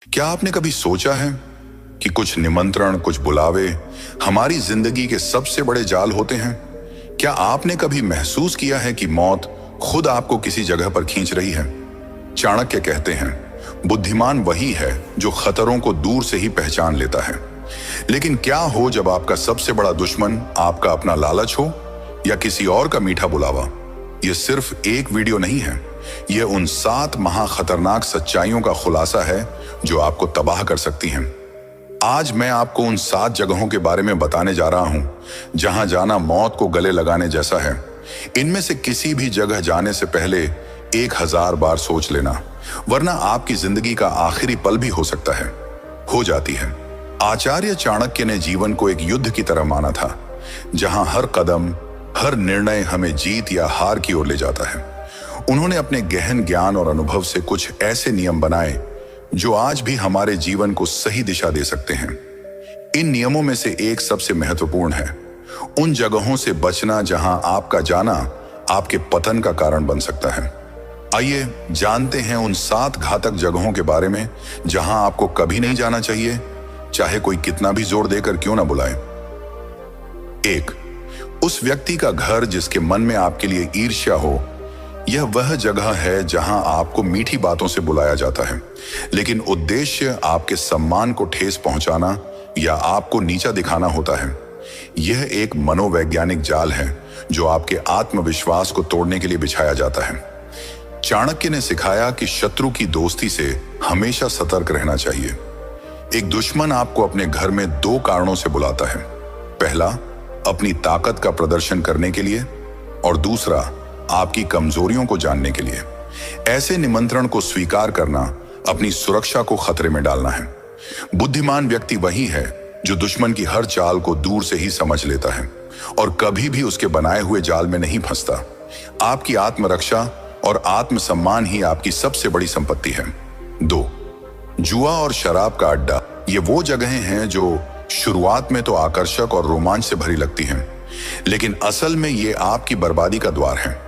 क्या आपने कभी सोचा है कि कुछ निमंत्रण, कुछ बुलावे हमारी जिंदगी के सबसे बड़े जाल होते हैं? क्या आपने कभी महसूस किया है कि मौत खुद आपको किसी जगह पर खींच रही है? चाणक्य कहते हैं, बुद्धिमान वही है जो खतरों को दूर से ही पहचान लेता है। लेकिन क्या हो जब आपका सबसे बड़ा दुश्मन आपका अपना लालच हो या किसी और का मीठा बुलावा? यह सिर्फ एक वीडियो नहीं है, यह उन 7 महाखतरनाक सच्चाइयों का खुलासा है जो आपको तबाह कर सकती हैं। आज मैं आपको उन 7 जगहों के बारे में बताने जा रहा हूं जहां जाना मौत को गले लगाने जैसा है। इनमें से किसी भी जगह जाने से पहले 1000 बार सोच लेना, वरना आपकी जिंदगी का आखिरी पल भी हो सकता है, हो जाती है। आचार्य चाणक्य ने जीवन को एक युद्ध की तरह माना था, जहां हर कदम, हर निर्णय हमें जीत या हार की ओर ले जाता है। उन्होंने अपने गहन ज्ञान और अनुभव से कुछ ऐसे नियम बनाए जो आज भी हमारे जीवन को सही दिशा दे सकते हैं। इन नियमों में से एक सबसे महत्वपूर्ण है, उन जगहों से बचना जहां आपका जाना आपके पतन का कारण बन सकता है। आइए जानते हैं उन 7 घातक जगहों के बारे में जहां आपको कभी नहीं जाना चाहिए, चाहे कोई कितना भी जोर देकर क्यों ना बुलाए। 1, उस व्यक्ति का घर जिसके मन में आपके लिए ईर्ष्या हो। यह वह जगह है जहां आपको मीठी बातों से बुलाया जाता है, लेकिन उद्देश्य आपके सम्मान को ठेस पहुंचाना या आपको नीचा दिखाना होता है। यह एक मनोवैज्ञानिक जाल है जो आपके आत्मविश्वास को तोड़ने के लिए बिछाया जाता है। चाणक्य ने सिखाया कि शत्रु की दोस्ती से हमेशा सतर्क रहना चाहिए। एक दुश्मन आपको अपने घर में 2 कारणों से बुलाता है। पहला, अपनी ताकत का प्रदर्शन करने के लिए, और दूसरा, आपकी कमजोरियों को जानने के लिए। ऐसे निमंत्रण को स्वीकार करना अपनी सुरक्षा को खतरे में डालना है। बुद्धिमान व्यक्ति वही है जो दुश्मन की हर चाल को दूर से ही समझ लेता है और कभी भी उसके बनाए हुए जाल में नहीं फंसता। आपकी आत्मरक्षा और आत्मसम्मान ही आपकी सबसे बड़ी संपत्ति है। 2, जुआ और शराब का अड्डा। ये वो जगहें हैं जो शुरुआत में तो आकर्षक और रोमांच से भरी लगती हैं, लेकिन असल में ये आपकी बर्बादी का द्वार है।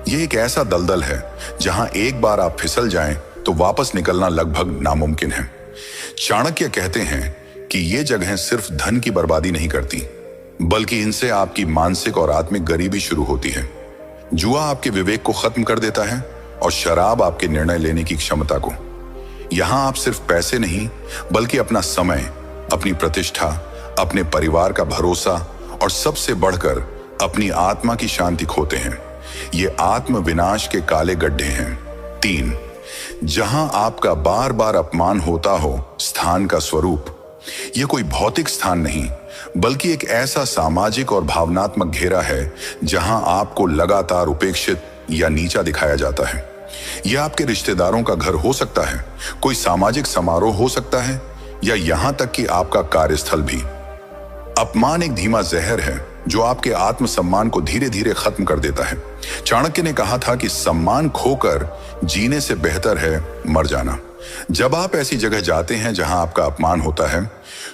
ये एक ऐसा दलदल है जहां एक बार आप फिसल जाएं तो वापस निकलना लगभग नामुमकिन है। चाणक्य कहते हैं कि ये जगहें सिर्फ धन की बर्बादी नहीं करती, बल्कि इनसे आपकी मानसिक और आत्मिक गरीबी शुरू होती है। जुआ आपके विवेक को खत्म कर देता है और शराब आपके निर्णय लेने की क्षमता को। यहां आप सिर्फ पैसे नहीं, बल्कि अपना समय, अपनी प्रतिष्ठा, अपने परिवार का भरोसा और सबसे बढ़कर अपनी आत्मा की शांति खोते हैं। ये आत्म विनाश के काले गड्ढे हैं। 3, जहां आपका बार बार अपमान होता हो स्थान का स्वरूप। यह कोई भौतिक स्थान नहीं, बल्कि एक ऐसा सामाजिक और भावनात्मक घेरा है जहां आपको लगातार उपेक्षित या नीचा दिखाया जाता है। यह आपके रिश्तेदारों का घर हो सकता है, कोई सामाजिक समारोह हो सकता है, या यहां तक कि आपका कार्यस्थल भी। अपमान एक धीमा जहर है जो आपके आत्मसम्मान को धीरे धीरे खत्म कर देता है। चाणक्य ने कहा था कि सम्मान खोकर जीने से बेहतर है मर जाना। जब आप ऐसी जगह जाते हैं जहां आपका अपमान होता है,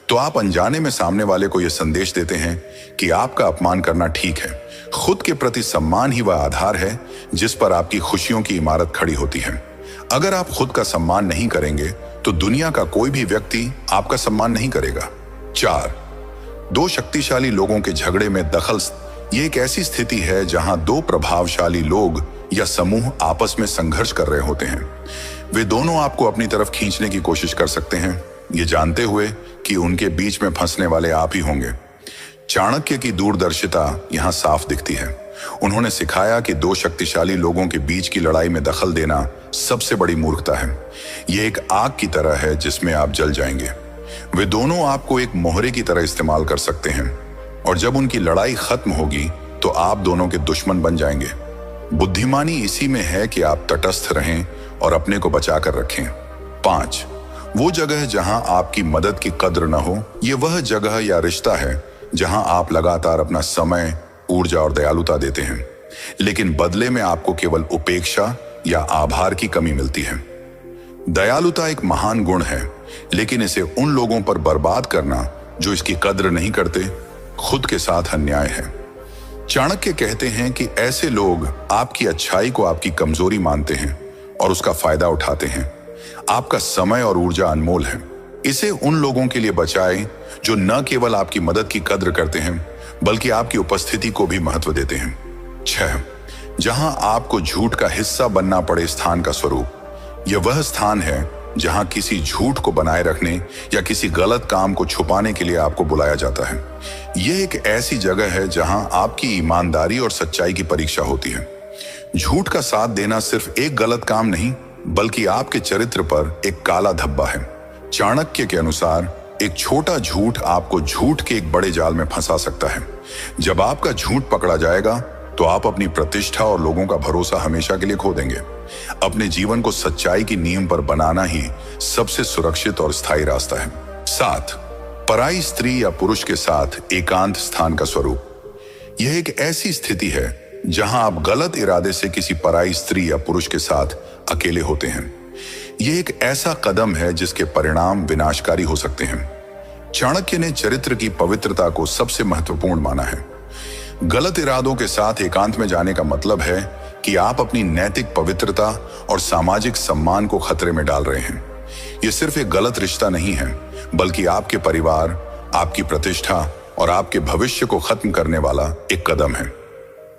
तो आप अनजाने में सामने वाले को यह संदेश देते हैं कि आपका अपमान करना ठीक है। खुद के प्रति सम्मान ही वह आधार है जिस पर आपकी खुशियों की इमारत खड़ी होती है। अगर आप खुद का सम्मान नहीं करेंगे तो दुनिया का कोई भी व्यक्ति आपका सम्मान नहीं करेगा। 4, 2 शक्तिशाली लोगों के झगड़े में दखल। ये एक ऐसी स्थिति है जहां 2 प्रभावशाली लोग या समूह आपस में संघर्ष कर रहे होते हैं। वे दोनों आपको अपनी तरफ खींचने की कोशिश कर सकते हैं, ये जानते हुए कि उनके बीच में फंसने वाले आप ही होंगे। चाणक्य की दूरदर्शिता यहां साफ दिखती है। उन्होंने सिखाया कि 2 शक्तिशाली लोगों के बीच की लड़ाई में दखल देना सबसे बड़ी मूर्खता है। यह एक आग की तरह है जिसमें आप जल जाएंगे। वे दोनों आपको एक मोहरे की तरह इस्तेमाल कर सकते हैं, और जब उनकी लड़ाई खत्म होगी तो आप दोनों के दुश्मन बन जाएंगे। बुद्धिमानी इसी में है कि आप तटस्थ रहें और अपने को बचा कर रखें। 5, वो जगह जहां आपकी मदद की कद्र न हो। ये वह जगह या रिश्ता है जहां आप लगातार अपना समय, ऊर्जा और दयालुता देते हैं, लेकिन बदले में आपको केवल उपेक्षा या आभार की कमी मिलती है। दयालुता एक महान गुण है, लेकिन इसे उन लोगों पर बर्बाद करना जो इसकी कद्र नहीं करते, खुद के साथ अन्याय है। चाणक्य कहते हैं कि ऐसे लोग आपकी अच्छाई को आपकी कमजोरी मानते हैं और उसका फायदा उठाते हैं। आपका समय और ऊर्जा अनमोल है। इसे उन लोगों के लिए बचाएं जो न केवल आपकी मदद की कद्र करते हैं बल्कि आपकी उपस्थिति को भी महत्व देते हैं। 6. जहां आपको झूठ का हिस्सा बनना पड़े स्थान का स्वरूप। यह वह स्थान है जहां किसी झूठ को बनाए रखने या किसी गलत काम को छुपाने के लिए आपको बुलाया जाता है। यह एक ऐसी जगह है जहां आपकी ईमानदारी और सच्चाई की परीक्षा होती है। झूठ का साथ देना सिर्फ एक गलत काम नहीं बल्कि आपके चरित्र पर एक काला धब्बा है। चाणक्य के अनुसार एक छोटा झूठ आपको झूठ के एक बड़े जाल में फंसा सकता है। जब आपका झूठ पकड़ा जाएगा तो आप अपनी प्रतिष्ठा और लोगों का भरोसा हमेशा के लिए खो देंगे। अपने जीवन को सच्चाई की नींव पर बनाना ही सबसे सुरक्षित और स्थायी रास्ता है। 7. पराई स्त्री या पुरुष के साथ एकांत स्थान का स्वरूप। यह एक ऐसी स्थिति है जहां आप गलत इरादे से किसी पराई स्त्री या पुरुष के साथ अकेले होते हैं। यह एक ऐसा कदम है जिसके परिणाम विनाशकारी हो सकते हैं। चाणक्य ने चरित्र की पवित्रता को सबसे महत्वपूर्ण माना है। गलत इरादों के साथ एकांत में जाने का मतलब है कि आप अपनी नैतिक पवित्रता और सामाजिक सम्मान को खतरे में डाल रहे हैं। यह सिर्फ एक गलत रिश्ता नहीं है बल्कि आपके परिवार, आपकी प्रतिष्ठा और आपके भविष्य को खत्म करने वाला एक कदम है।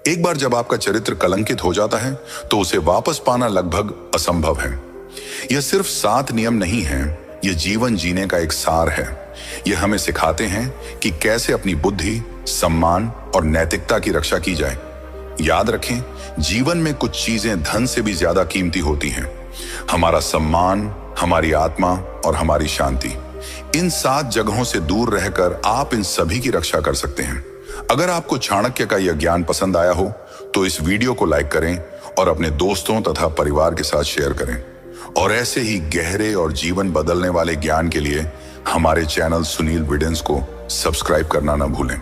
एक बार जब आपका चरित्र कलंकित हो जाता है तो उसे वापस पाना लगभग असंभव है। यह सिर्फ 7 नियम नहीं है, यह जीवन जीने का एक सार है। यह हमें सिखाते हैं कि कैसे अपनी बुद्धि, सम्मान और नैतिकता की रक्षा की जाए। याद रखें, जीवन में कुछ चीजें धन से भी ज्यादा कीमती होती हैं। हमारा सम्मान, हमारी आत्मा और हमारी शांति। इन 7 जगहों से दूर रहकर आप इन सभी की रक्षा कर सकते हैं। अगर आपको चाणक्य का यह ज्ञान पसंद आया हो तो इस वीडियो को लाइक करें और अपने दोस्तों तथा परिवार के साथ शेयर करें। और ऐसे ही गहरे और जीवन बदलने वाले ज्ञान के लिए हमारे चैनल सुनील विडेंस को सब्सक्राइब करना न भूलें।